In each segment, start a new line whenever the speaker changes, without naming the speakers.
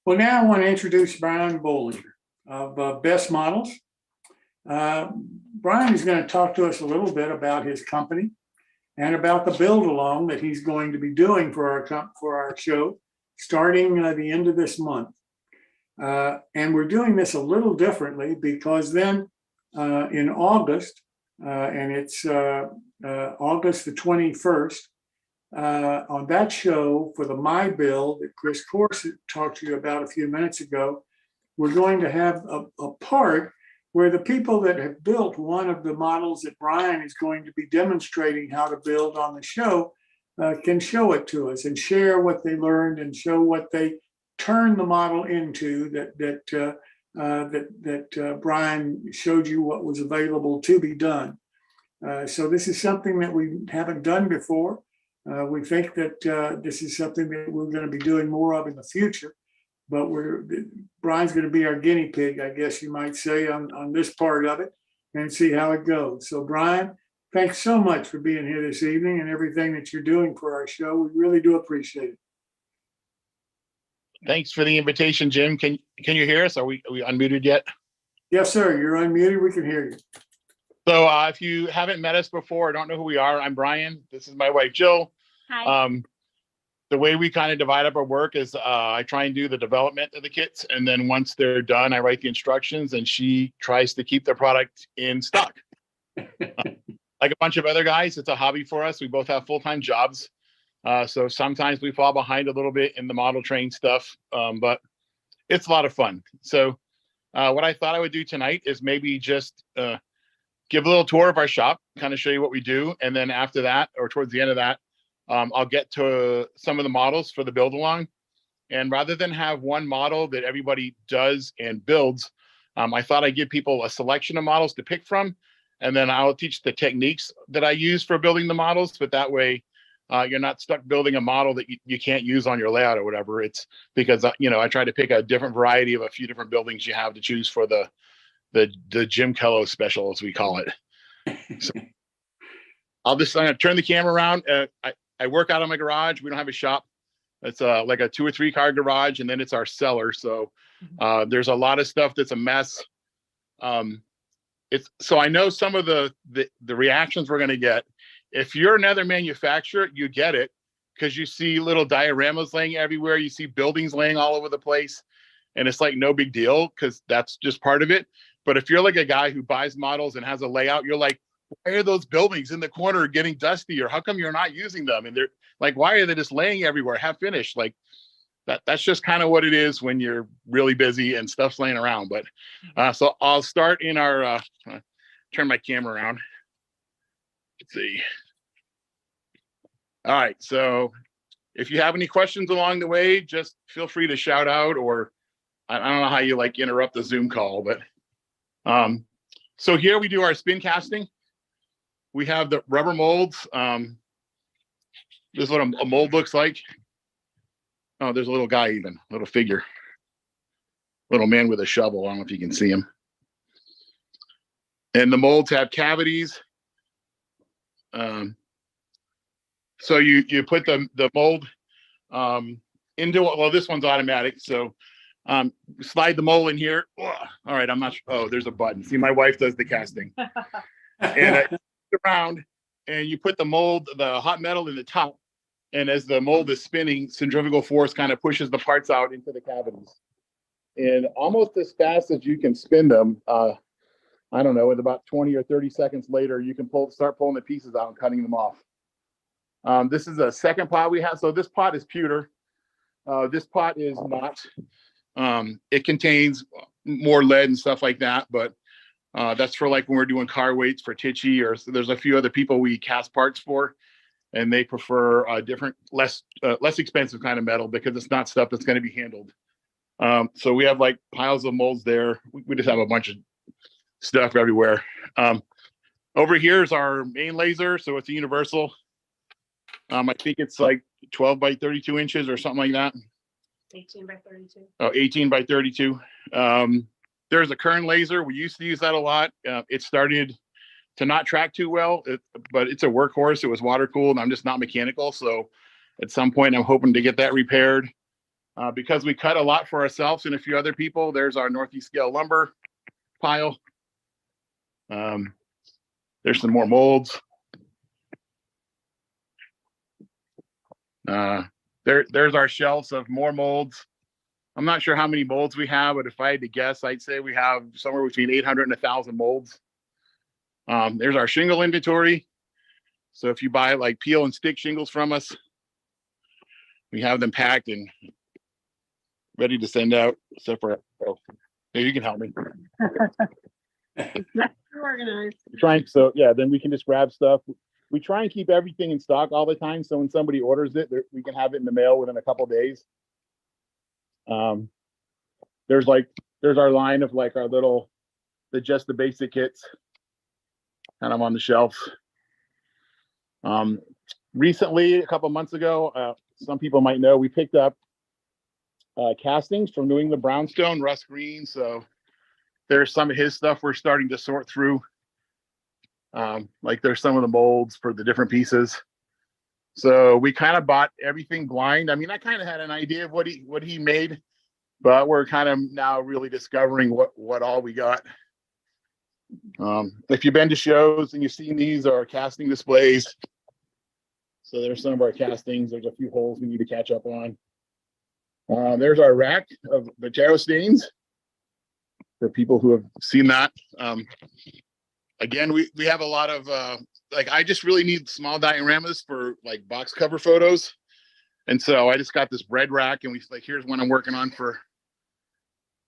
Well, now I want to introduce Brian Bollinger of Best Models. Brian is going to talk to us a little bit about his company and about the build along that he's going to be doing for our show starting the end of this month. And we're doing this a little differently because then in August, and it's August the 21st, on that show for the My Build that Chris Corse talked to you about a few minutes ago, we're going to have a part where the people that have built one of the models that Brian is going to be demonstrating how to build on the show can show it to us and share what they learned and show what they turned the model into that Brian showed you what was available to be done. So this is something that we haven't done before. We think that this is something that we're going to be doing more of in the future, but Brian's going to be our guinea pig, I guess you might say, on this part of it and see how it goes. So Brian, thanks so much for being here this evening and everything that you're doing for our show. We really do appreciate it.
Thanks for the invitation, Jim. Can you hear us? Are we unmuted yet?
Yes, sir. You're unmuted. We can hear you.
So if you haven't met us before, or don't know who we are, I'm Brian. This is my wife, Jill.
Hi.
The way we kind of divide up our work is I try and do the development of the kits. And then once they're done, I write the instructions and she tries to keep the product in stock. Like a bunch of other guys, it's a hobby for us. We both have full-time jobs. So sometimes we fall behind a little bit in the model train stuff, but it's a lot of fun. So what I thought I would do tonight is maybe just give a little tour of our shop, kind of show you what we do. And then after that, or towards the end of that, I'll get to some of the models for the build along. And rather than have one model that everybody does and builds, I thought I'd give people a selection of models to pick from. And then I'll teach the techniques that I use for building the models. But that way, you're not stuck building a model that you can't use on your layout or whatever. It's because, I try to pick a different variety of a few different buildings you have to choose for the Jim Kello special, as we call it. So I'm going to turn the camera around. I work out of my garage. We don't have a shop. It's like a 2 or 3 car garage, and then it's our cellar. So there's a lot of stuff that's a mess. So I know some of the reactions we're going to get. If you're another manufacturer, you get it because you see little dioramas laying everywhere. You see buildings laying all over the place, and it's like no big deal because that's just part of it. But if you're like a guy who buys models and has a layout, you're like, why are those buildings in the corner getting dusty, or how come you're not using them? And they're like, why are they just laying everywhere, half finished? Like that's just kind of what it is when you're really busy and stuff's laying around. But so I'll start in our turn my camera around. Let's see. All right, so if you have any questions along the way, just feel free to shout out, or I don't know how you like interrupt the Zoom call, but so here we do our spin casting. We have the rubber molds. This is what a mold looks like. Oh, there's a little guy, even little figure, little man with a shovel. I don't know if you can see him. And the molds have cavities. So you put the mold into, well, this one's automatic. So slide the mold in here. All right, I'm not sure. Oh, there's a button. See, my wife does the casting. And I around, and you put the mold, the hot metal in the top. And as the mold is spinning, centrifugal force kind of pushes the parts out into the cavities. And almost as fast as you can spin them, I don't know, with about 20 or 30 seconds later, you can start pulling the pieces out and cutting them off. This is a second pot we have. So this pot is pewter. This pot is not. It contains more lead and stuff like that, but that's for like when we're doing car weights for Tichy, or there's a few other people we cast parts for, and they prefer a different, less expensive kind of metal because it's not stuff that's going to be handled. So we have like piles of molds there. We just have a bunch of stuff everywhere. Over here is our main laser. So it's a universal. I think it's like 12 by 32 inches or something like that.
18 by 32.
Oh, 18 by 32. There's a Kern laser. We used to use that a lot. It started to not track too well, but it's a workhorse. It was water cooled. I'm just not mechanical. So at some point, I'm hoping to get that repaired. Because we cut a lot for ourselves and a few other people, there's our Northeast scale lumber pile. There's some more molds. There's our shelves of more molds. I'm not sure how many molds we have, but if I had to guess, I'd say we have somewhere between 800 and 1,000 molds. There's our shingle inventory. So if you buy like peel and stick shingles from us, we have them packed and ready to send out. Except for, oh, hey, you can help me.
Organized.
So yeah, then we can just grab stuff. We try and keep everything in stock all the time. So when somebody orders it, we can have it in the mail within a couple days. There's our line of like just the basic kits kind of on the shelf. Recently, a couple months ago, some people might know, we picked up castings from New England Brownstone, Russ Green. So there's some of his stuff we're starting to sort through. Like there's some of the molds for the different pieces. So we kind of bought everything blind. I mean, I kind of had an idea of what he made, but we're kind of now really discovering what all we got. If you've been to shows and you've seen these are casting displays. So there's some of our castings. There's a few holes we need to catch up on. There's our rack of Viterro stains for people who have seen that. Again, we have a lot of like I just really need small dioramas for like box cover photos. And so I just got this bread rack and here's one I'm working on for,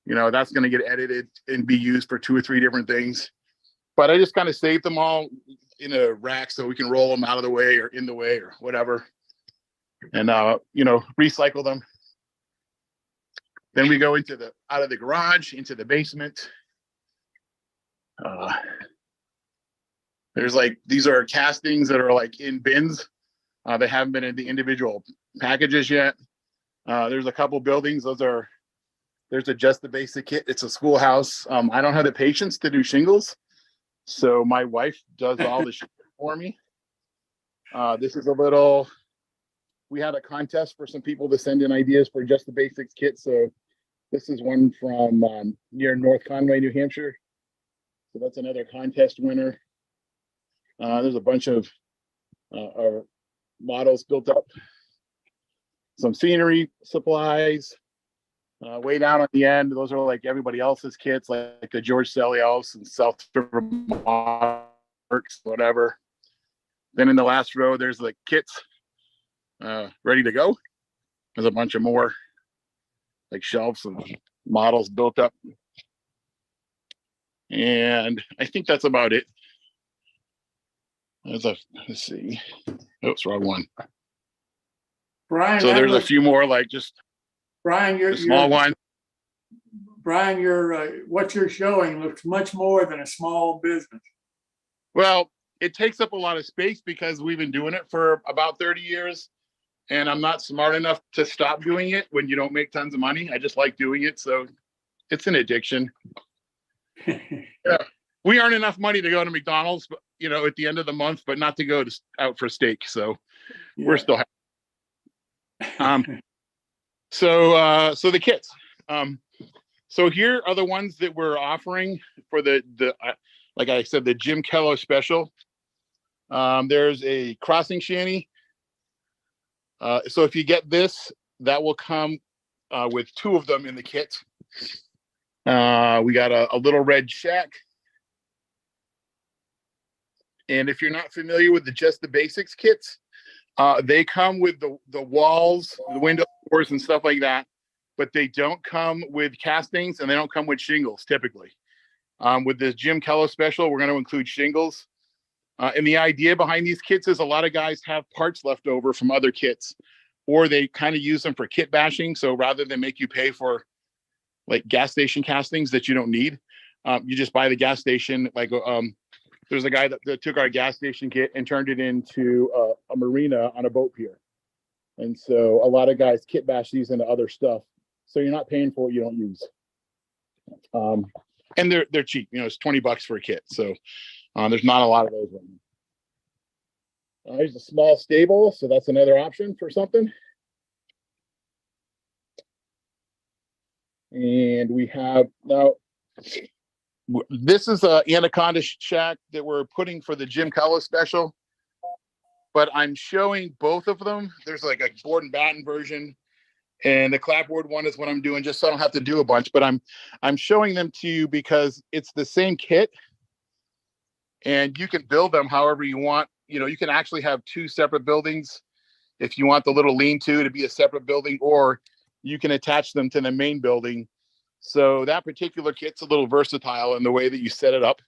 that's going to get edited and be used for 2 or 3 different things. But I just kind of saved them all in a rack so we can roll them out of the way or in the way or whatever. And, recycle them. Then we go out of the garage into the basement. There's these are castings that are like in bins. They haven't been in the individual packages yet. There's a couple buildings. There's just the basic kit. It's a schoolhouse. I don't have the patience to do shingles. So my wife does all the shit for me. This is we had a contest for some people to send in ideas for just the basics kit. So this is one from near North Conway, New Hampshire. So that's another contest winner. There's a bunch of our models built up. Some scenery supplies. Way down at the end, those are like everybody else's kits, like the George Celios and South River Marks, whatever. Then in the last row, there's the kits ready to go. There's a bunch of more like shelves and models built up. And I think that's about it. Let's see. Oops, wrong one.
Brian,
So there's a few more like just
Brian,
the small one.
Brian, what you're showing looks much more than a small business.
Well, it takes up a lot of space because we've been doing it for about 30 years. And I'm not smart enough to stop doing it when you don't make tons of money. I just like doing it. So it's an addiction. Yeah. We earn enough money to go to McDonald's, but, at the end of the month, but not to go out for steak. So yeah. We're still happy. So the kits. So here are the ones that we're offering for the like I said, the Jim Kello special. There's a crossing shanty. So if you get this, that will come with 2 of them in the kit. We got a little red shack. And if you're not familiar with just the basics kits, they come with the walls, the window doors and stuff like that, but they don't come with castings and they don't come with shingles typically. With the Jim Kello special, we're going to include shingles. And the idea behind these kits is a lot of guys have parts left over from other kits, or they kind of use them for kit bashing. So rather than make you pay for like gas station castings that you don't need, you just buy the gas station. There's a guy that took our gas station kit and turned it into a marina on a boat pier. And so a lot of guys kit bash these into other stuff. So you're not paying for what you don't use. And they're cheap. It's $20 for a kit. So there's not a lot of those right now. There's a small stable. So that's another option for something. And we have now, this is a Anaconda shack that we're putting for the Jim Cullo special, but I'm showing both of them. There's like a board and batten version, and the clapboard one is what I'm doing just so I don't have to do a bunch, but I'm showing them to you because it's the same kit and you can build them however you want. You know, you can actually have two separate buildings if you want the little lean-to be a separate building, or you can attach them to the main building. So that particular kit's a little versatile in the way that you set it up.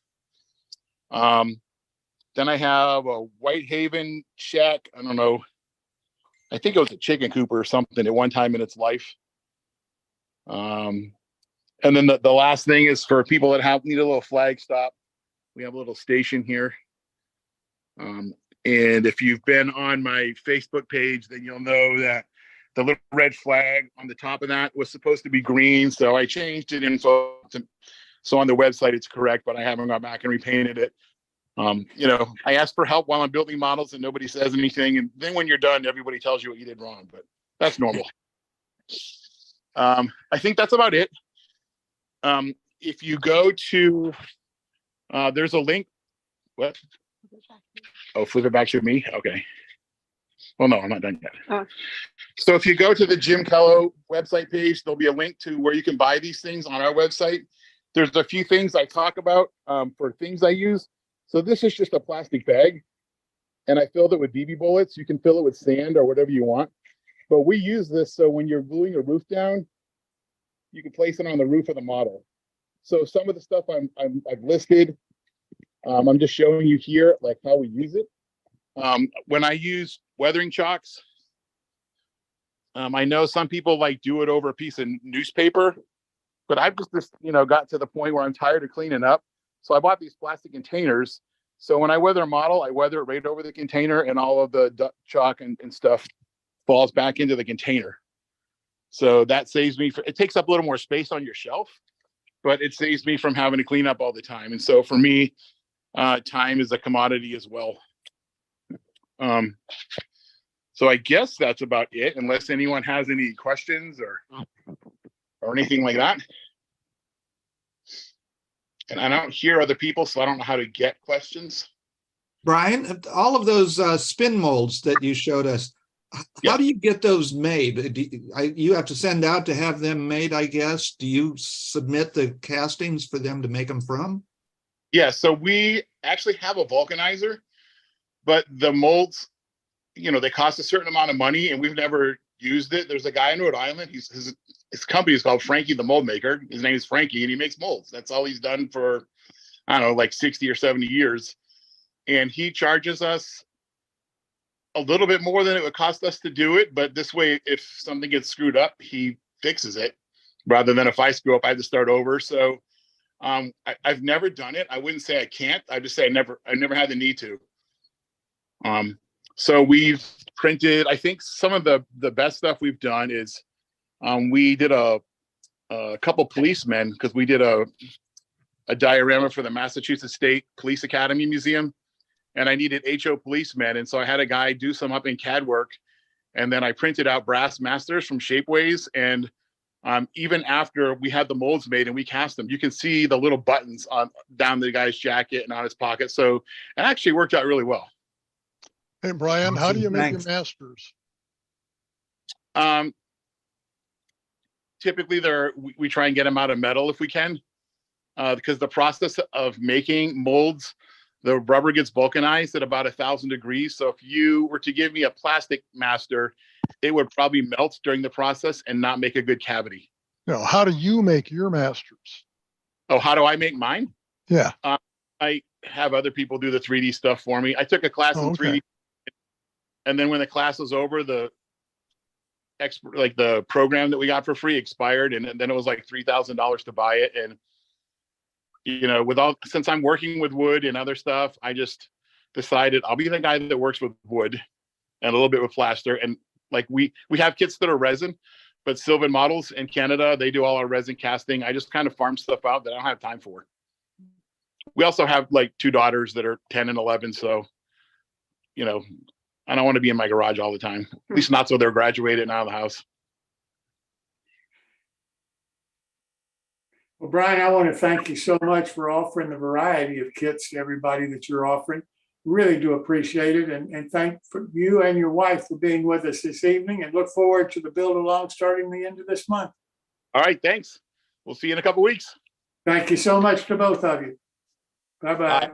Then I have a Whitehaven shack. I don't know. I think it was a chicken coop or something at one time in its life. And then the last thing is for people that need a little flag stop. We have a little station here. And if you've been on my Facebook page, then you'll know that the little red flag on the top of that was supposed to be green. So I changed it so on the website it's correct, but I haven't gone back and repainted it. You know, I ask for help while I'm building models and nobody says anything. And then when you're done, everybody tells you what you did wrong, but that's normal. I think that's about it. If you go to, there's a link. What? Oh, flip it back to me. Okay. Well, no, I'm not done yet. So if you go to the Jim Cullo website page, there'll be a link to where you can buy these things on our website. There's a few things I talk about for things I use. So this is just a plastic bag, and I filled it with BB bullets. You can fill it with sand or whatever you want. But we use this so when you're gluing a roof down, you can place it on the roof of the model. So some of the stuff I've listed, I'm just showing you here, like how we use it. When I use weathering chalks, I know some people like do it over a piece of newspaper, but I've just got to the point where I'm tired of cleaning up. So I bought these plastic containers. So when I weather a model, I weather it right over the container, and all of the chalk and stuff falls back into the container. So that saves me. It takes up a little more space on your shelf, but it saves me from having to clean up all the time. And so for me, time is a commodity as well. So I guess that's about it, unless anyone has any questions or anything like that. And I don't hear other people, so I don't know how to get questions.
Brian, all of those spin molds that you showed us, how do you get those made? You have to send out to have them made, I guess. Do you submit the castings for them to make them from?
Yeah, so we actually have a vulcanizer, but the molds, they cost a certain amount of money, and we've never used it. There's a guy in Rhode Island. His company is called Frankie the Mold Maker. His name is Frankie, and he makes molds. That's all he's done for, I don't know, like 60 or 70 years. And he charges us a little bit more than it would cost us to do it. But this way, if something gets screwed up, he fixes it, rather than if I screw up, I have to start over. So I've never done it. I wouldn't say I can't. I just say I never had the need to. So we've printed, I think some of the best stuff we've done is we did a couple policemen, because we did a diorama for the Massachusetts State Police Academy Museum, and I needed HO policemen. And so I had a guy do some up in CAD work, and then I printed out brass masters from Shapeways. And even after we had the molds made and we cast them, you can see the little buttons down the guy's jacket and on his pocket. So it actually worked out really well.
Hey, Brian, how do you make your
Thanks.
masters?
Typically we try and get them out of metal if we can, because the process of making molds, the rubber gets vulcanized at about 1,000 degrees. So if you were to give me a plastic master, it would probably melt during the process and not make a good cavity.
No, how do you make your masters?
Oh, how do I make mine?
Yeah.
I have other people do the 3D stuff for me. I took a class in 3D, and then when the class was over, the program that we got for free expired, and then it was like $3,000 to buy it. And since I'm working with wood and other stuff, I just decided I'll be the guy that works with wood and a little bit with plaster. And like we have kits that are resin, but Sylvan Models in Canada, they do all our resin casting. I just kind of farm stuff out that I don't have time for. We also have like 2 daughters that are 10 and 11. So, I don't want to be in my garage all the time, at least not so they're graduated and out of the house.
Well, Brian, I want to thank you so much for offering the variety of kits to everybody that you're offering. Really do appreciate it, and thank for you and your wife for being with us this evening, and look forward to the build along starting the end of this month.
All right, thanks. We'll see you in a couple weeks.
Thank you so much to both of you. Bye-bye.
Bye.